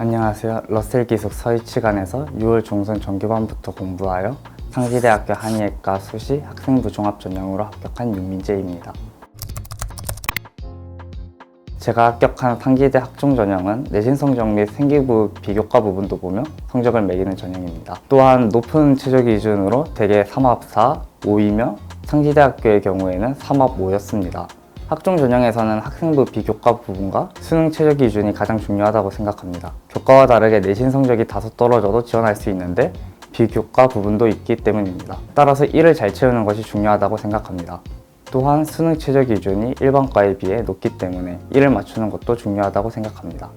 안녕하세요. 러셀 기숙 서희치관에서 6월 중순 정규반부터 공부하여 상지대학교 한의학과 수시 학생부 종합 전형으로 합격한 윤민재입니다. 제가 합격한 상지대 학종 전형은 내신 성적 및 생기부 비교과 부분도 보며 성적을 매기는 전형입니다. 또한 높은 최저 기준으로 대개 3합 4, 5이며 상지대학교의 경우에는 3합 5였습니다. 학종 전형에서는 학생부 비교과 부분과 수능 최저 기준이 가장 중요하다고 생각합니다. 교과와 다르게 내신 성적이 다소 떨어져도 지원할 수 있는데 비교과 부분도 있기 때문입니다. 따라서 이를 잘 채우는 것이 중요하다고 생각합니다. 또한 수능 최저 기준이 일반과에 비해 높기 때문에 이를 맞추는 것도 중요하다고 생각합니다.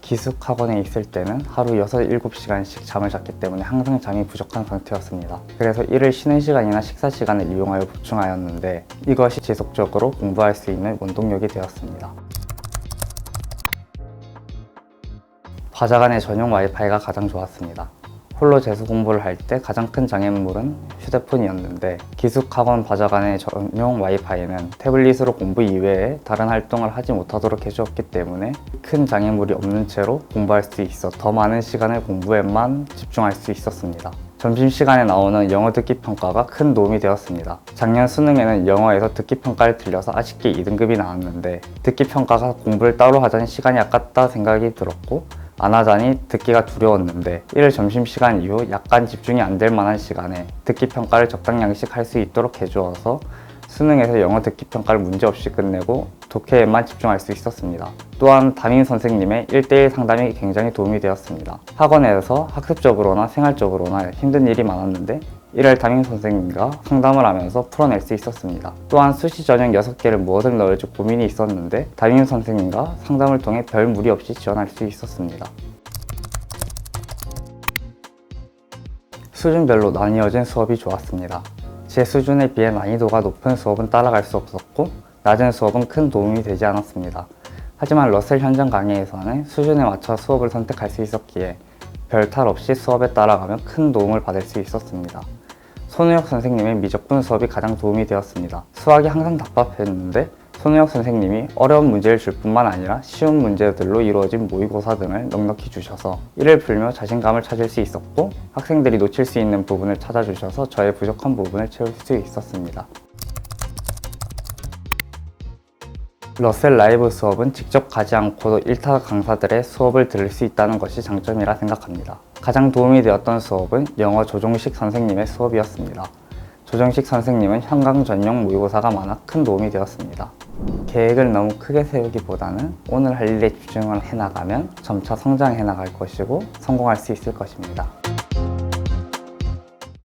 기숙학원에 있을 때는 하루 6, 7시간씩 잠을 잤기 때문에 항상 잠이 부족한 상태였습니다. 그래서 이를 쉬는 시간이나 식사 시간을 이용하여 보충하였는데 이것이 지속적으로 공부할 수 있는 원동력이 되었습니다. 과자간의 전용 와이파이가 가장 좋았습니다. 홀로 재수 공부를 할 때 가장 큰 장애물은 휴대폰이었는데 기숙학원 바자간의 전용 와이파이는 태블릿으로 공부 이외에 다른 활동을 하지 못하도록 해주었기 때문에 큰 장애물이 없는 채로 공부할 수 있어 더 많은 시간을 공부에만 집중할 수 있었습니다. 점심시간에 나오는 영어 듣기 평가가 큰 도움이 되었습니다. 작년 수능에는 영어에서 듣기 평가를 틀려서 아쉽게 2등급이 나왔는데 듣기 평가가 공부를 따로 하자니 시간이 아깝다 생각이 들었고 안 하자니 듣기가 두려웠는데 이를 점심시간 이후 약간 집중이 안 될 만한 시간에 듣기 평가를 적당량씩 할 수 있도록 해주어서 수능에서 영어 듣기 평가를 문제없이 끝내고 독해에만 집중할 수 있었습니다. 또한 담임 선생님의 1대1 상담이 굉장히 도움이 되었습니다. 학원에서 학습적으로나 생활적으로나 힘든 일이 많았는데 이를 담임 선생님과 상담을 하면서 풀어낼 수 있었습니다. 또한 수시 전형 6개를 무엇을 넣을지 고민이 있었는데 담임 선생님과 상담을 통해 별 무리 없이 지원할 수 있었습니다. 수준별로 나뉘어진 수업이 좋았습니다. 제 수준에 비해 난이도가 높은 수업은 따라갈 수 없었고 낮은 수업은 큰 도움이 되지 않았습니다. 하지만 러셀 현장 강의에서는 수준에 맞춰 수업을 선택할 수 있었기에 별 탈 없이 수업에 따라가며 큰 도움을 받을 수 있었습니다. 손우혁 선생님의 미적분 수업이 가장 도움이 되었습니다. 수학이 항상 답답했는데 손우혁 선생님이 어려운 문제를 줄 뿐만 아니라 쉬운 문제들로 이루어진 모의고사 등을 넉넉히 주셔서 이를 풀며 자신감을 찾을 수 있었고 학생들이 놓칠 수 있는 부분을 찾아주셔서 저의 부족한 부분을 채울 수 있었습니다. 러셀 라이브 수업은 직접 가지 않고도 일타 강사들의 수업을 들을 수 있다는 것이 장점이라 생각합니다. 가장 도움이 되었던 수업은 영어 조종식 선생님의 수업이었습니다. 조정식 선생님은 현강 전용 모의고사가 많아 큰 도움이 되었습니다. 계획을 너무 크게 세우기보다는 오늘 할 일에 집중을 해나가면 점차 성장해 나갈 것이고 성공할 수 있을 것입니다.